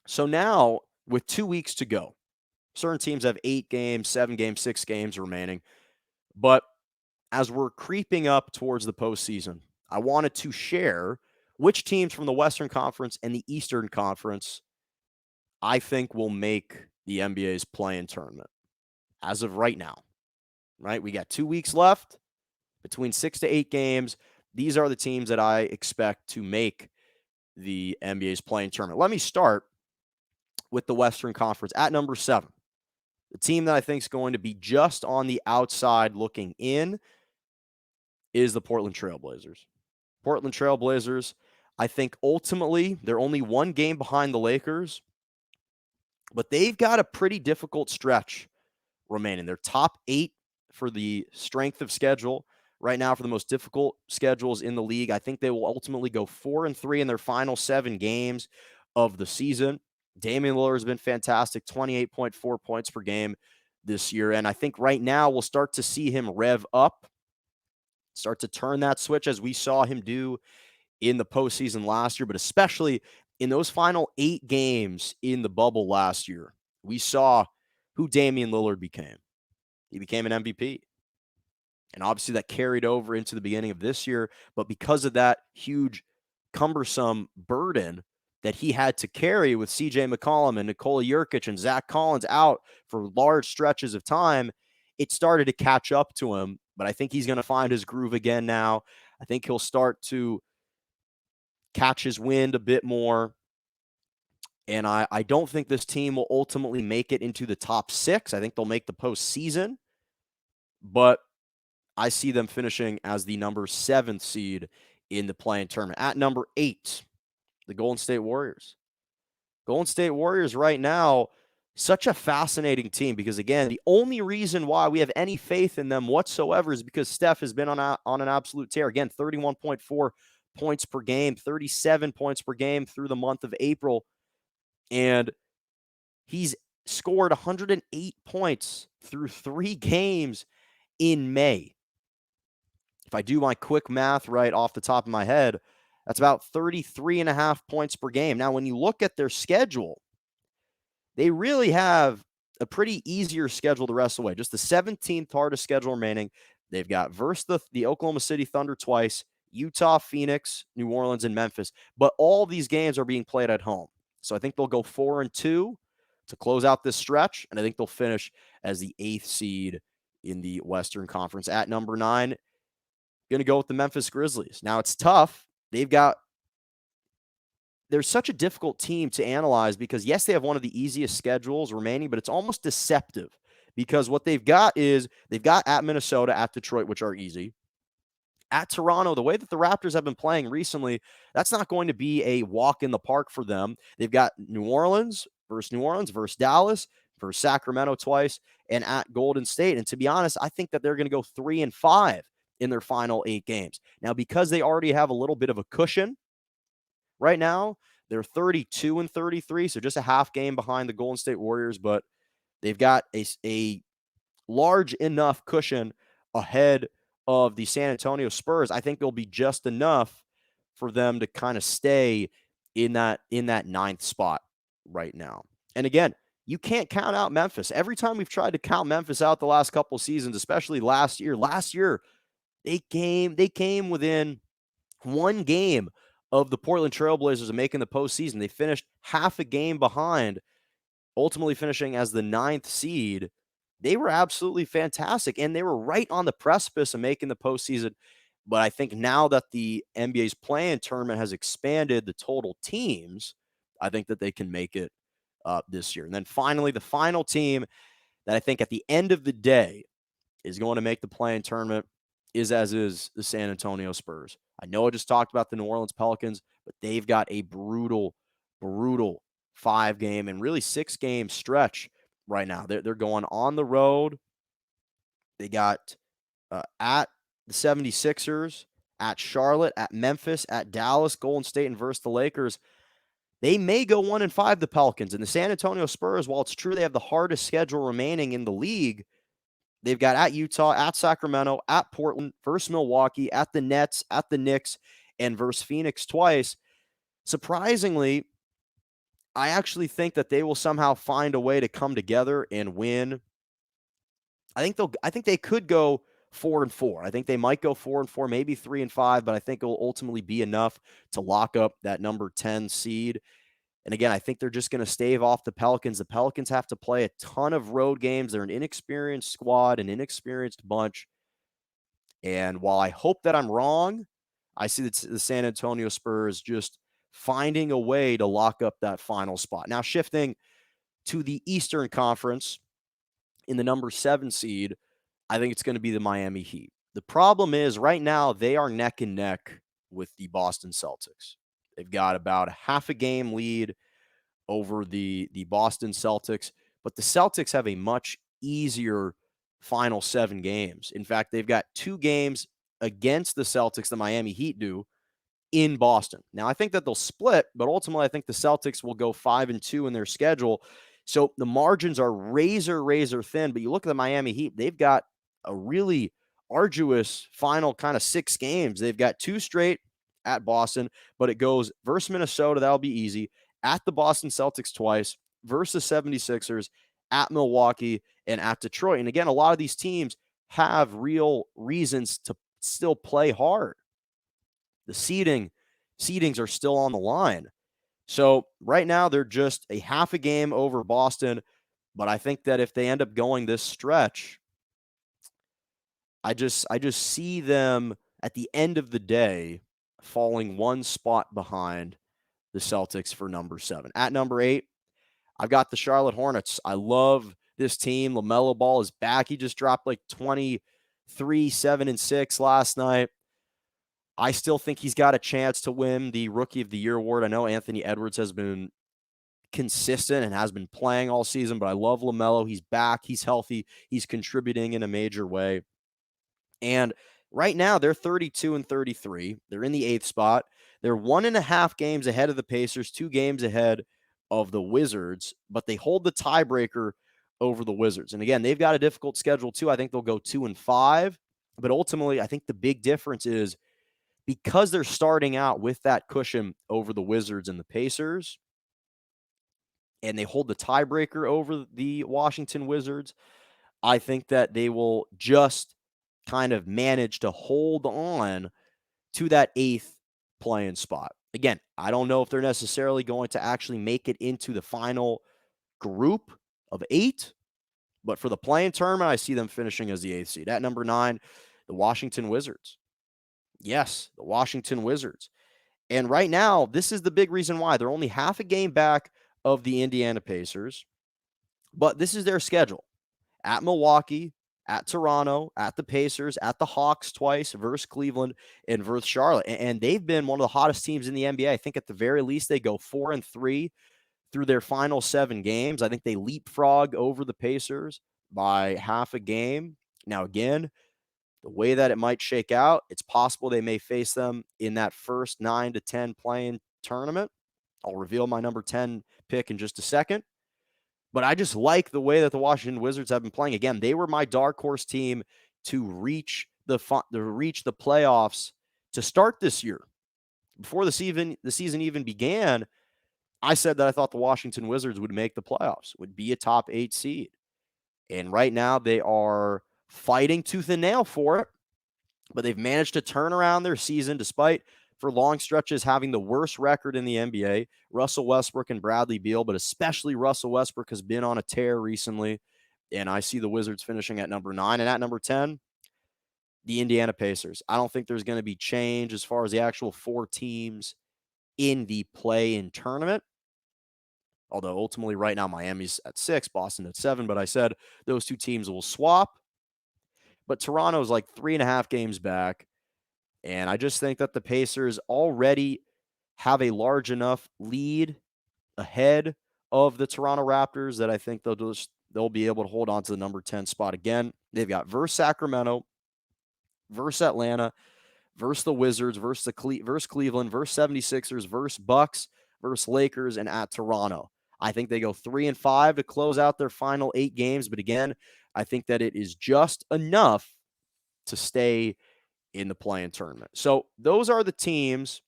So now, with 2 weeks to go, certain teams have 8 games, 7 games, 6 games remaining. But as we're creeping up towards the postseason, I wanted to share which teams from the Western Conference and the Eastern Conference I think will make the NBA's play-in tournament as of right now, right? We got 2 weeks left between 6 to 8 games. These are the teams that I expect to make the NBA's play-in tournament. Let me start with the Western Conference at number 7. The team that I think is going to be just on the outside looking in is the Portland Trailblazers. Portland Trailblazers, I think ultimately they're only one game behind the Lakers, but they've got a pretty difficult stretch remaining. They're top 8 for the strength of schedule right now for the most difficult schedules in the league. I think they will ultimately go 4-3 in their final 7 games of the season. Damian Lillard has been fantastic, 28.4 points per game this year. And I think right now we'll start to see him rev up, start to turn that switch as we saw him do in the postseason last year, but especially in those final 8 games in the bubble last year. We saw who Damian Lillard became. He became an MVP. And obviously that carried over into the beginning of this year. But because of that huge, cumbersome burden that he had to carry with CJ McCollum and Nikola Jokic and Zach Collins out for large stretches of time, it started to catch up to him. But I think he's going to find his groove again now. I think he'll start to catch his wind a bit more. And I don't think this team will ultimately make it into the top 6. I think they'll make the postseason. But I see them finishing as the number 7th seed in the play-in tournament. At number 8, the Golden State Warriors. Golden State Warriors right now, such a fascinating team because, again, the only reason why we have any faith in them whatsoever is because Steph has been on an absolute tear. Again, 31.4 points per game, 37 points per game through the month of April. And he's scored 108 points through 3 games in May. If I do my quick math right off the top of my head, that's about 33 and a half points per game. Now, when you look at their schedule, they really have a pretty easier schedule the rest of the way. Just the 17th hardest schedule remaining. They've got versus the Oklahoma City Thunder twice, Utah, Phoenix, New Orleans, and Memphis. But all these games are being played at home. So I think they'll go 4-2 to close out this stretch, and I think they'll finish as the 8th seed in the Western Conference. At number 9, going to go with the Memphis Grizzlies. Now, it's tough. They're such a difficult team to analyze because, yes, they have one of the easiest schedules remaining, but it's almost deceptive because what they've got is they've got at Minnesota, at Detroit, which are easy. At Toronto, the way that the Raptors have been playing recently, that's not going to be a walk in the park for them. They've got New Orleans versus Dallas, versus Sacramento twice, and at Golden State. And to be honest, I think that they're going to go 3-5 in their final 8 games. Now, because they already have a little bit of a cushion right now, they're 32-33, so just a half game behind the Golden State Warriors, but they've got a large enough cushion ahead of the San Antonio Spurs. I think there'll be just enough for them to kind of stay in that 9th spot right now. And again, you can't count out Memphis. Every time we've tried to count Memphis out the last couple of seasons, especially last year, they came within one game of the Portland Trailblazers of making the postseason. They finished half a game behind, ultimately finishing as the 9th seed. They were absolutely fantastic, and they were right on the precipice of making the postseason. But I think now that the NBA's play-in tournament has expanded the total teams, I think that they can make it this year. And then finally, the final team that I think at the end of the day is going to make the play-in tournament is the San Antonio Spurs. I know I just talked about the New Orleans Pelicans, but they've got a brutal 5-game and really 6-game stretch right now. They're going on the road. They got at the 76ers, at Charlotte, at Memphis, at Dallas, Golden State, and versus the Lakers. They may go 1-5, the Pelicans. And the San Antonio Spurs, while it's true they have the hardest schedule remaining in the league, they've got at Utah, at Sacramento, at Portland, versus Milwaukee, at the Nets, at the Knicks, and versus Phoenix twice. Surprisingly, I actually think that they will somehow find a way to come together and win. I think they could go 4-4. I think they might go 4-4, maybe 3-5, but I think it will ultimately be enough to lock up that number 10 seed. And again, I think they're just going to stave off the Pelicans. The Pelicans have to play a ton of road games. They're an inexperienced squad, an inexperienced bunch. And while I hope that I'm wrong, I see the San Antonio Spurs just finding a way to lock up that final spot. Now, shifting to the Eastern Conference in the number 7 seed, I think it's going to be the Miami Heat. The problem is right now they are neck and neck with the Boston Celtics. They've got about a half a game lead over the Boston Celtics, but the Celtics have a much easier final 7 games. In fact, they've got 2 games against the Celtics the Miami Heat do in Boston. Now, I think that they'll split, but ultimately I think the Celtics will go 5-2 in their schedule. So the margins are razor thin, but you look at the Miami Heat, they've got a really arduous final kind of 6 games. They've got 2 straight at Boston, but it goes versus Minnesota, that'll be easy, at the Boston Celtics twice, versus 76ers, at Milwaukee, and at Detroit. And again, a lot of these teams have real reasons to still play hard. The seedings are still on the line. So right now they're just a half a game over Boston, but I think that if they end up going this stretch, I just see them at the end of the day falling one spot behind the Celtics for number 7. At number 8, I've got the Charlotte Hornets. I love this team. LaMelo Ball is back. He just dropped like 23, 7, and 6 last night. I still think he's got a chance to win the Rookie of the Year award. I know Anthony Edwards has been consistent and has been playing all season, but I love LaMelo. He's back. He's healthy. He's contributing in a major way. And right now, they're 32-33. They're in the 8th spot. They're 1.5 games ahead of the Pacers, 2 games ahead of the Wizards, but they hold the tiebreaker over the Wizards. And again, they've got a difficult schedule too. I think they'll go 2-5. But ultimately, I think the big difference is because they're starting out with that cushion over the Wizards and the Pacers, and they hold the tiebreaker over the Washington Wizards, I think that they will just kind of manage to hold on to that 8th playing spot. Again, I don't know if they're necessarily going to actually make it into the final group of 8, but for the playing tournament, I see them finishing as the 8th seed. At number 9, the Washington Wizards. Yes, the Washington Wizards. And right now, this is the big reason why. They're only half a game back of the Indiana Pacers, but this is their schedule. At Milwaukee, at Toronto, at the Pacers, at the Hawks twice, versus Cleveland, and versus Charlotte. And they've been one of the hottest teams in the NBA. I think at the very least they go 4-3 through their final 7 games. I think they leapfrog over the Pacers by half a game. Now, again, the way that it might shake out, it's possible they may face them in that first 9 to 10 playing tournament. I'll reveal my number 10 pick in just a second. But I just like the way that the Washington Wizards have been playing. Again, they were my dark horse team to reach the playoffs to start this year. Before the season even began, I said that I thought the Washington Wizards would make the playoffs, would be a top 8 seed. And right now they are fighting tooth and nail for it, but they've managed to turn around their season despite for long stretches having the worst record in the NBA. Russell Westbrook and Bradley Beal, but especially Russell Westbrook has been on a tear recently. And I see the Wizards finishing at number 9. And at number 10, the Indiana Pacers. I don't think there's going to be change as far as the actual 4 teams in the play-in tournament. Although ultimately right now Miami's at 6, Boston at 7. But I said those 2 teams will swap. But Toronto's like 3.5 games back. And I just think that the Pacers already have a large enough lead ahead of the Toronto Raptors that I think they'll be able to hold on to the number 10 spot again. They've got versus Sacramento, versus Atlanta, versus the Wizards, versus Cleveland, versus 76ers, versus Bucks, versus Lakers, and at Toronto. I think they go 3-5 to close out their final 8 games. But again, I think that it is just enough to stay in the play-in tournament. So those are the teams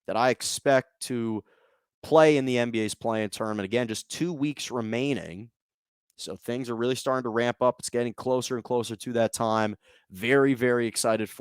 that I expect to play in the NBA's play-in tournament. Again, just 2 weeks remaining. So things are really starting to ramp up. It's getting closer and closer to that time. Very, very excited for